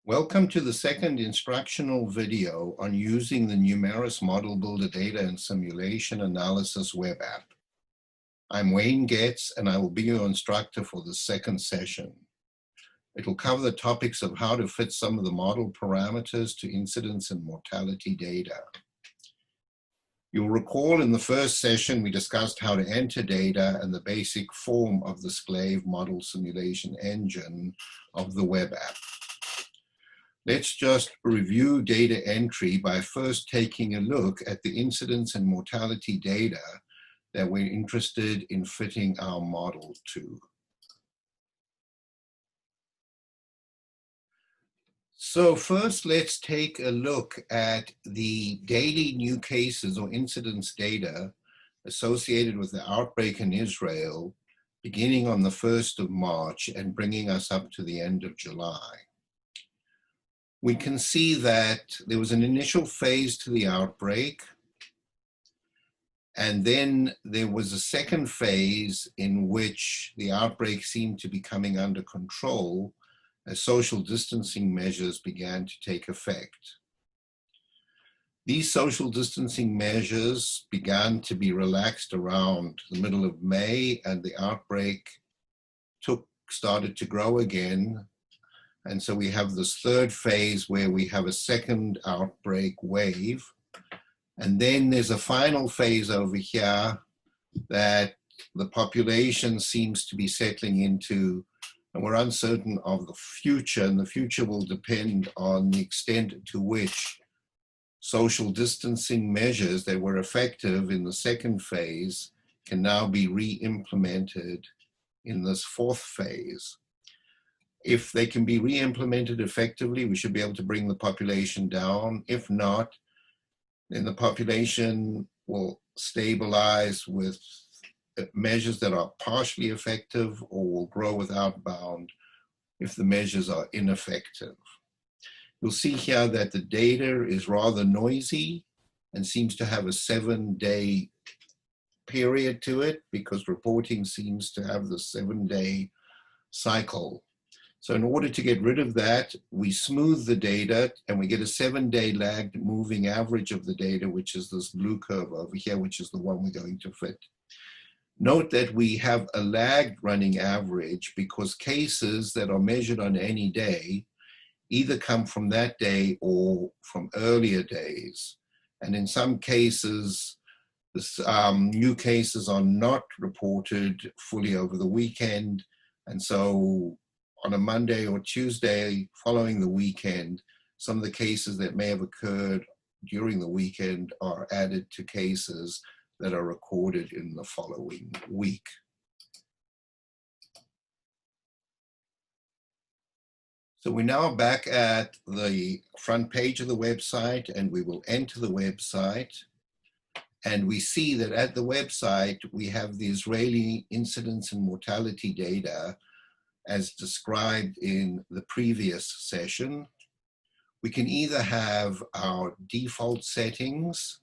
Welcome to the second instructional video on using the Numeris Model Builder Data and Simulation Analysis web app. I'm Wayne Getz, and I will be your instructor for the second session. It will cover the topics of how to fit some of the model parameters to incidence and mortality data. You'll recall in the first session, we discussed how to enter data and the basic form of the SCLAVE model simulation engine of the web app. Let's just review data entry by first taking a look at the incidence and mortality data that we're interested in fitting our model to. So first, let's take a look at the daily new cases or incidence data associated with the outbreak in Israel, beginning on the 1st of March and bringing us up to the end of July. We can see that there was an initial phase to the outbreak, and then there was a second phase in which the outbreak seemed to be coming under control as social distancing measures began to take effect. These social distancing measures began to be relaxed around the middle of May, and the outbreak started to grow again. And so we have this third phase where we have a second outbreak wave. And then there's a final phase over here that the population seems to be settling into, and we're uncertain of the future, and the future will depend on the extent to which social distancing measures that were effective in the second phase can now be re-implemented in this fourth phase. If they can be re-implemented effectively, we should be able to bring the population down. If not, then the population will stabilize with measures that are partially effective or will grow without bound if the measures are ineffective. You'll see here that the data is rather noisy and seems to have a 7-day period to it because reporting seems to have the 7-day cycle. So in order to get rid of that, we smooth the data and we get a 7-day lagged moving average of the data, which is this blue curve over here, which is the one we're going to fit. Note that we have a lagged running average because cases that are measured on any day either come from that day or from earlier days. And in some cases, new cases are not reported fully over the weekend. And so on a Monday or Tuesday following the weekend, some of the cases that may have occurred during the weekend are added to cases that are recorded in the following week. So we're now back at the front page of the website, and we will enter the website. And we see that at the website, we have the Israeli incidence and mortality data as described in the previous session. We can either have our default settings,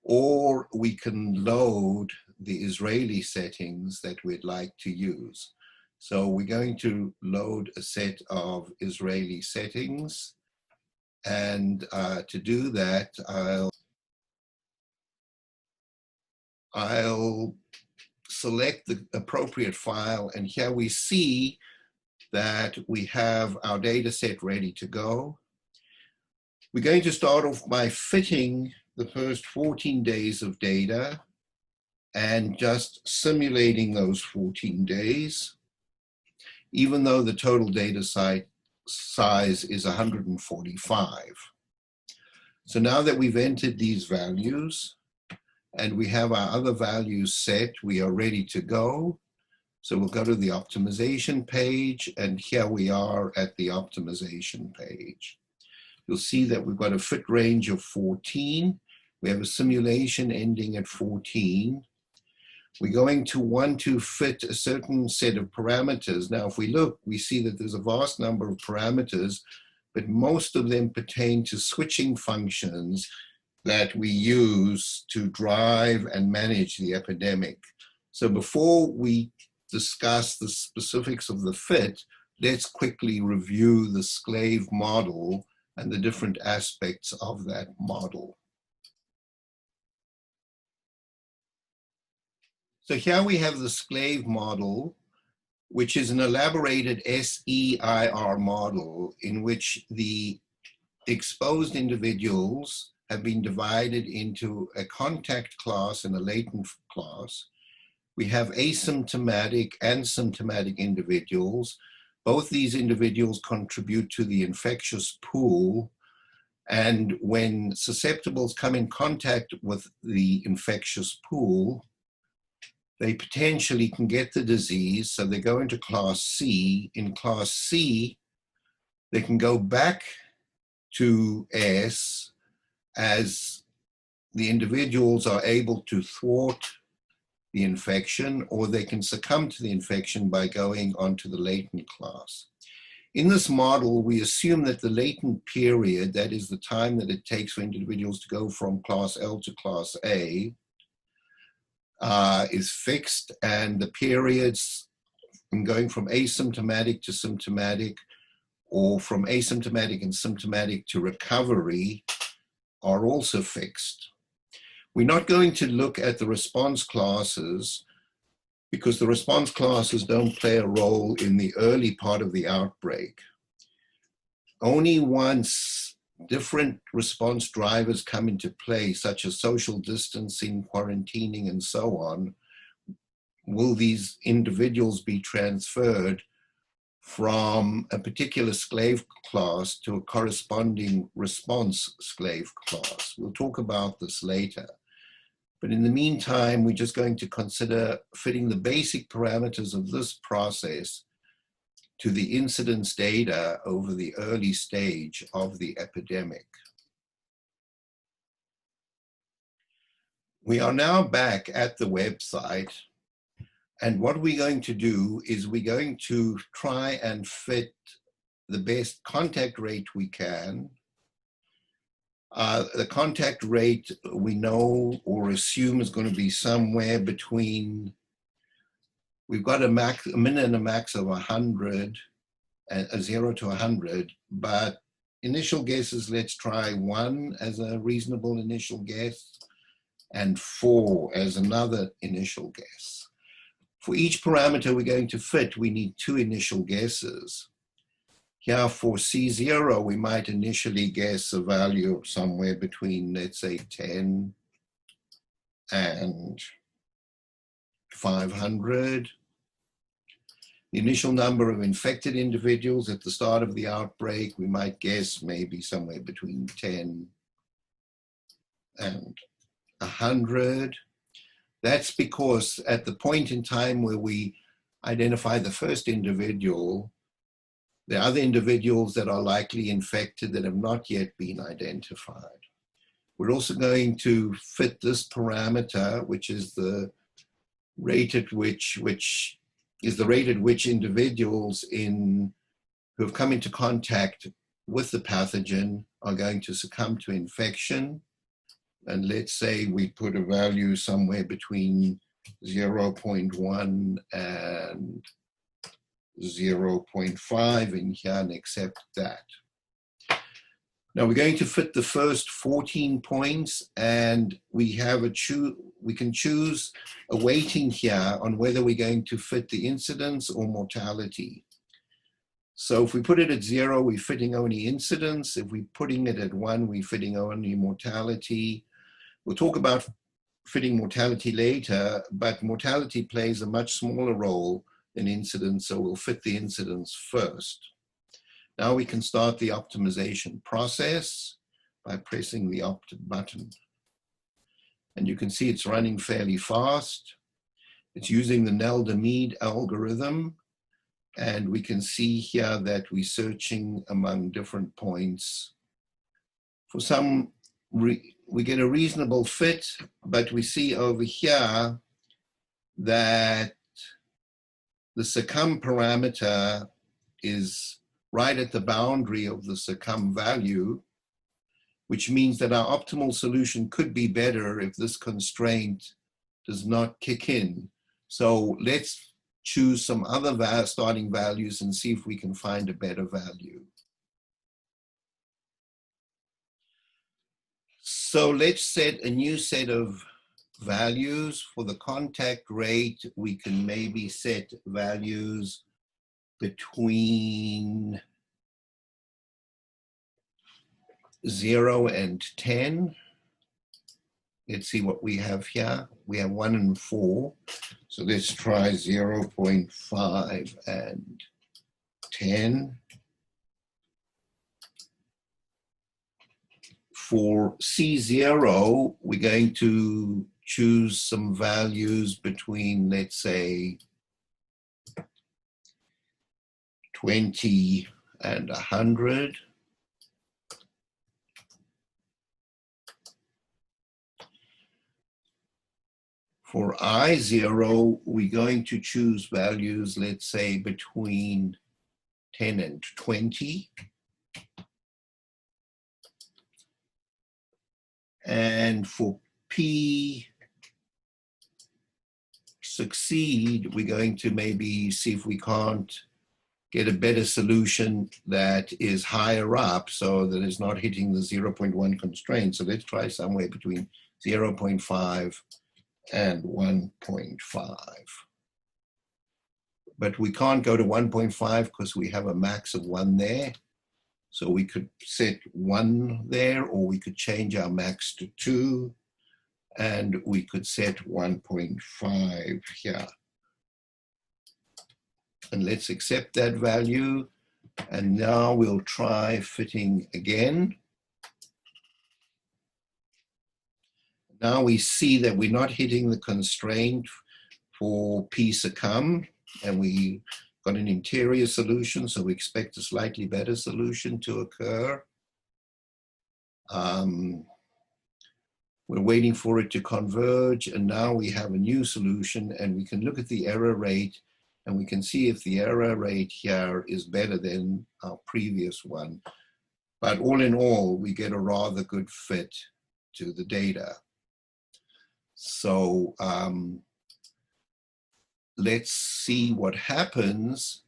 or we can load the Israeli settings that we'd like to use. So we're going to load a set of Israeli settings. And to do that, I'll select the appropriate file, and here we see that we have our data set ready to go. We're going to start off by fitting the first 14 days of data and just simulating those 14 days, even though the total data size is 145. So now that we've entered these values, and we have our other values set, we are ready to go. So we'll go to the optimization page, and here we are at the optimization page. You'll see that we've got a fit range of 14. We have a simulation ending at 14. We're going to want to fit a certain set of parameters. Now, if we look, we see that there's a vast number of parameters, but most of them pertain to switching functions that we use to drive and manage the epidemic. So before we discuss the specifics of the fit, let's quickly review the SCLAVE model and the different aspects of that model. So here we have the SCLAVE model, which is an elaborated SEIR model in which the exposed individuals have been divided into a contact class and a latent class. We have asymptomatic and symptomatic individuals. Both these individuals contribute to the infectious pool, and when susceptibles come in contact with the infectious pool, they potentially can get the disease, so they go into class C. In class C, they can go back to S as the individuals are able to thwart the infection, or they can succumb to the infection by going onto the latent class. In this model, we assume that the latent period, that is the time that it takes for individuals to go from class L to class A, is fixed, and the periods from going from asymptomatic to symptomatic, or from asymptomatic and symptomatic to recovery, are also fixed. We're not going to look at the response classes because the response classes don't play a role in the early part of the outbreak. Only once different response drivers come into play, such as social distancing, quarantining, and so on, will these individuals be transferred from a particular SCLAVE class to a corresponding response SCLAVE class. We'll talk about this later. But in the meantime, we're just going to consider fitting the basic parameters of this process to the incidence data over the early stage of the epidemic. We are now back at the website, and what we're going to do is we're going to try and fit the best contact rate we can. The contact rate we know or assume is going to be somewhere between, we've got a min and a max of 100, a 0 to 100, but initial guesses, let's try 1 as a reasonable initial guess and 4 as another initial guess. For each parameter we're going to fit, we need 2 initial guesses. Here for C0, we might initially guess a value of somewhere between, let's say, 10 and 500. The initial number of infected individuals at the start of the outbreak, we might guess maybe somewhere between 10 and 100. That's because at the point in time where we identify the first individual, there are other individuals that are likely infected that have not yet been identified. We're also going to fit this parameter, which is the rate at which individuals who have come into contact with the pathogen are going to succumb to infection. And let's say we put a value somewhere between 0.1 and 0.5 in here and accept that. Now we're going to fit the first 14 points, and we can choose a weighting here on whether we're going to fit the incidence or mortality. So if we put it at 0, we're fitting only incidence. If we're putting it at 1, we're fitting only mortality. We'll talk about fitting mortality later, but mortality plays a much smaller role than incidence, so we'll fit the incidence first. Now we can start the optimization process by pressing the opt button. And you can see it's running fairly fast. It's using the Nelda-Mead algorithm. And we can see here that we're searching among different points. For some, we get a reasonable fit, but we see over here that the succumb parameter is right at the boundary of the succumb value, which means that our optimal solution could be better if this constraint does not kick in. So let's choose some other starting values and see if we can find a better value. So let's set a new set of values. For the contact rate, we can maybe set values between 0 and 10. Let's see what we have here. We have 1 and 4. So let's try 0.5 and 10. For C0, we're going to choose some values between, let's say, 20 and 100. For I0, we're going to choose values, let's say, between 10 and 20. And for P succeed, we're going to maybe see if we can't get a better solution that is higher up so that it's not hitting the 0.1 constraint. So let's try somewhere between 0.5 and 1.5. But we can't go to 1.5 because we have a max of 1 there. So we could set 1 there, or we could change our max to 2, and we could set 1.5 here. And let's accept that value. And now we'll try fitting again. Now we see that we're not hitting the constraint for P succumb, and we got an interior solution, so we expect a slightly better solution to occur. We're waiting for it to converge, and now we have a new solution, and we can look at the error rate, and we can see if the error rate here is better than our previous one. But all in all, we get a rather good fit to the data. So let's see what happens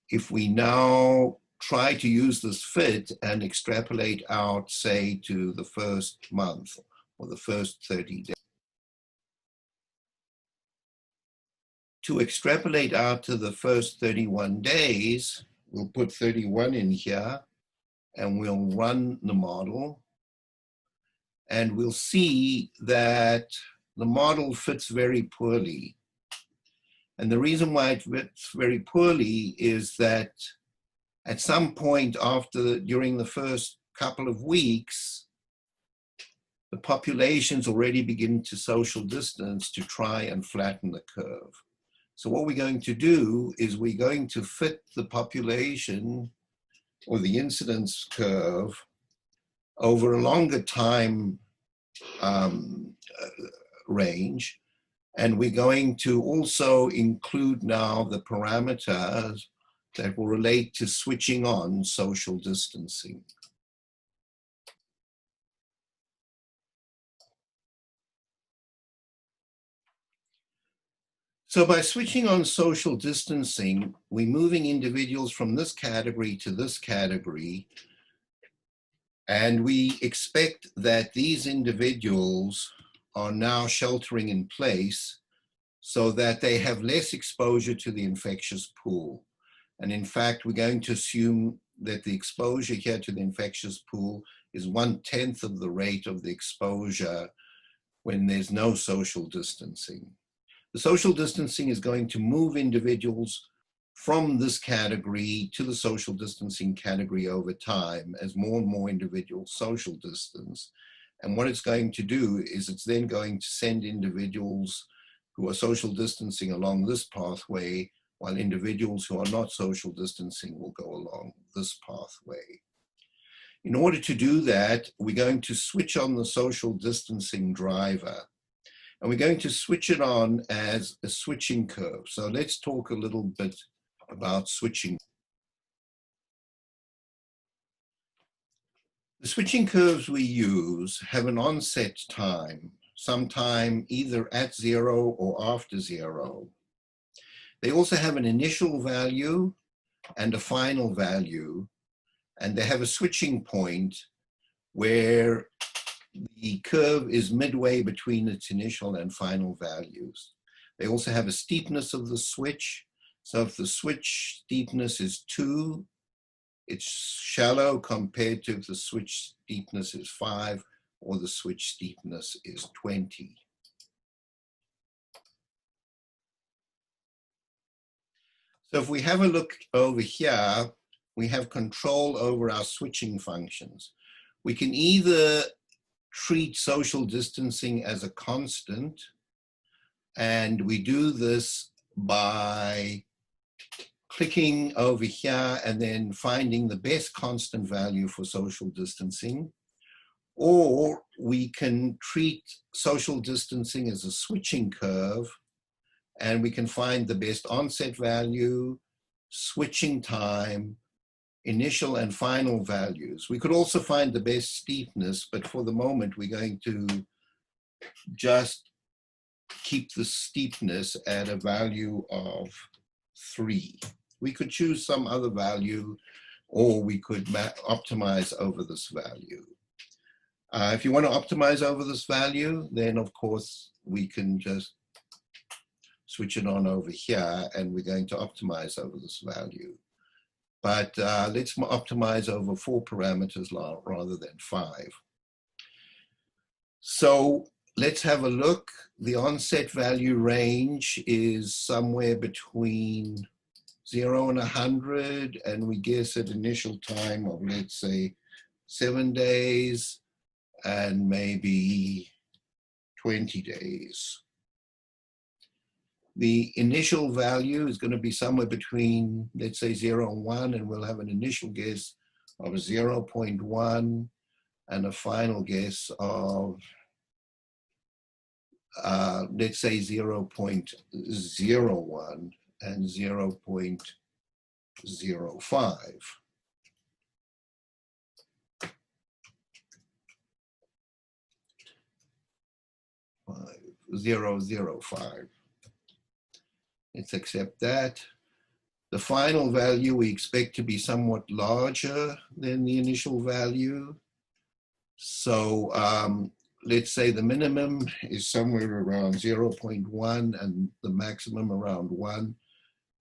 if we now try to use this fit and extrapolate out, say, to the first month or the first 30 days. To extrapolate out to the first 31 days, we'll put 31 in here and we'll run the model. And we'll see that the model fits very poorly. And the reason why it fits very poorly is that at some point during the first couple of weeks, the populations already begin to social distance to try and flatten the curve. So what we're going to do is we're going to fit the population or the incidence curve over a longer time range. And we're going to also include now the parameters that will relate to switching on social distancing. So by switching on social distancing, we're moving individuals from this category to this category. And we expect that these individuals are now sheltering in place so that they have less exposure to the infectious pool. And in fact, we're going to assume that the exposure here to the infectious pool is 1/10 of the rate of the exposure when there's no social distancing. The social distancing is going to move individuals from this category to the social distancing category over time as more and more individuals social distance. And what it's going to do is it's then going to send individuals who are social distancing along this pathway, while individuals who are not social distancing will go along this pathway. In order to do that, we're going to switch on the social distancing driver. And we're going to switch it on as a switching curve. So let's talk a little bit about switching. The switching curves we use have an onset time, sometime either at 0 or after 0. They also have an initial value and a final value, and they have a switching point where the curve is midway between its initial and final values. They also have a steepness of the switch. So if the switch steepness is 2, it's shallow compared to if the switch steepness is 5 or the switch steepness is 20. So if we have a look over here, we have control over our switching functions. We can either treat social distancing as a constant, and we do this by clicking over here and then finding the best constant value for social distancing. Or we can treat social distancing as a switching curve, and we can find the best onset value, switching time, initial and final values. We could also find the best steepness, but for the moment, we're going to just keep the steepness at a value of 3. We could choose some other value, or we could optimize over this value. If you want to optimize over this value, then of course we can just switch it on over here, and we're going to optimize over this value. But let's optimize over 4 parameters rather than 5. So let's have a look. The onset value range is somewhere between 0 and 100, and we guess at initial time of, let's say, 7 days and maybe 20 days. The initial value is going to be somewhere between, let's say, 0 and 1, and we'll have an initial guess of 0.1 and a final guess of, let's say, 0.01 and 0.05. 0.005. Let's accept that. The final value we expect to be somewhat larger than the initial value. So let's say the minimum is somewhere around 0.1 and the maximum around 1.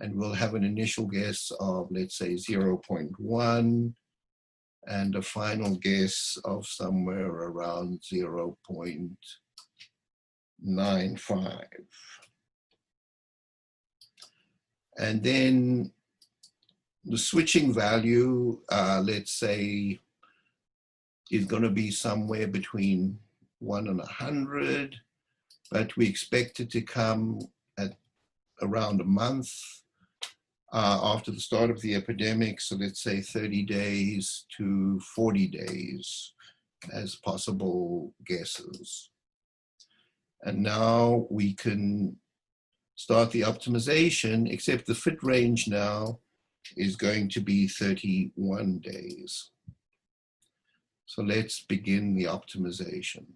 And we'll have an initial guess of, let's say, 0.1 and a final guess of somewhere around 0.95. And then the switching value, let's say, is going to be somewhere between 1 and 100, but we expect it to come at around a month after the start of the epidemic. So let's say 30 days to 40 days as possible guesses. And now we can start the optimization, except the fit range now is going to be 31 days. So let's begin the optimization.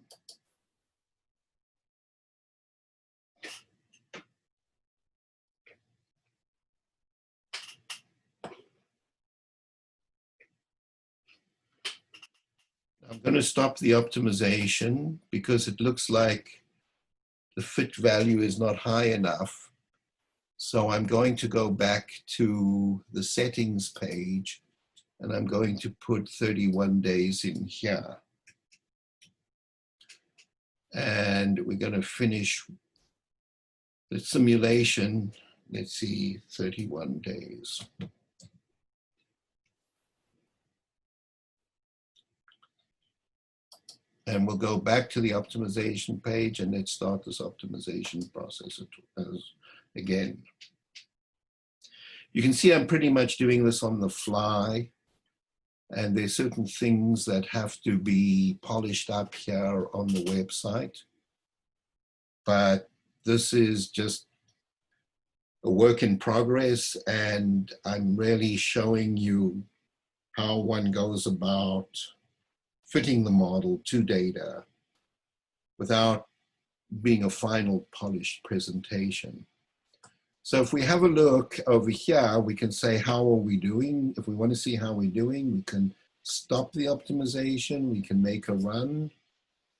I'm going to stop the optimization because it looks like the fit value is not high enough. So I'm going to go back to the settings page, and I'm going to put 31 days in here. And we're going to finish the simulation. Let's see, 31 days. And we'll go back to the optimization page, and let's start this optimization process again. You can see I'm pretty much doing this on the fly, and there's certain things that have to be polished up here on the website. But this is just a work in progress, and I'm really showing you how one goes about fitting the model to data without being a final polished presentation. So if we have a look over here, we can say, how are we doing? If we want to see how we're doing, we can stop the optimization, we can make a run,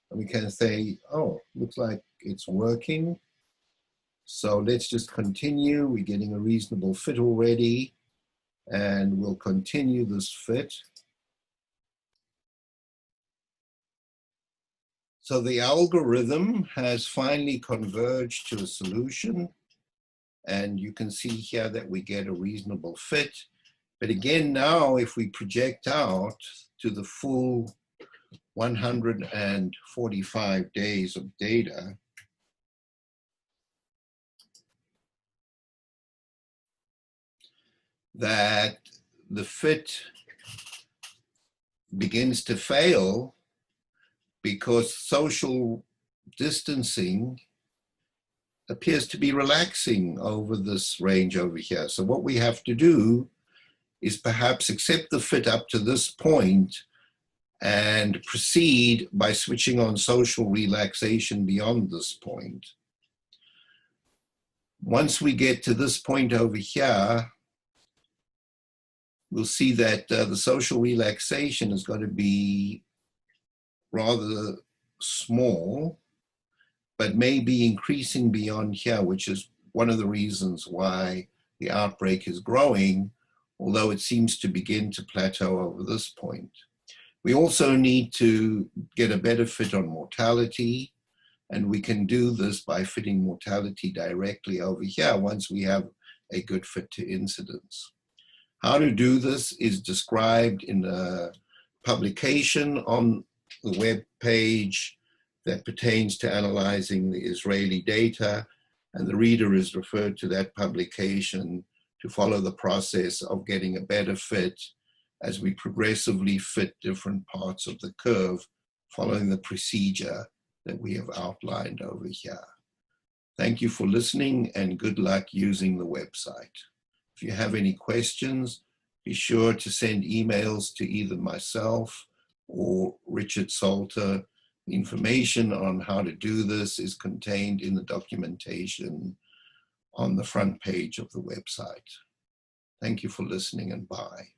and we can say, oh, looks like it's working. So let's just continue. We're getting a reasonable fit already, and we'll continue this fit. So the algorithm has finally converged to a solution, and you can see here that we get a reasonable fit. But again, now if we project out to the full 145 days of data, that the fit begins to fail because social distancing appears to be relaxing over this range over here. So what we have to do is perhaps accept the fit up to this point and proceed by switching on social relaxation beyond this point. Once we get to this point over here, we'll see that the social relaxation is going to be rather small, but may be increasing beyond here, which is one of the reasons why the outbreak is growing, although it seems to begin to plateau over this point. We also need to get a better fit on mortality, and we can do this by fitting mortality directly over here once we have a good fit to incidence. How to do this is described in a publication on the web page that pertains to analyzing the Israeli data, and the reader is referred to that publication to follow the process of getting a better fit as we progressively fit different parts of the curve following the procedure that we have outlined over here. Thank you for listening, and good luck using the website. If you have any questions, be sure to send emails to either myself or Richard Salter. The information on how to do this is contained in the documentation on the front page of the website. Thank you for listening, and bye.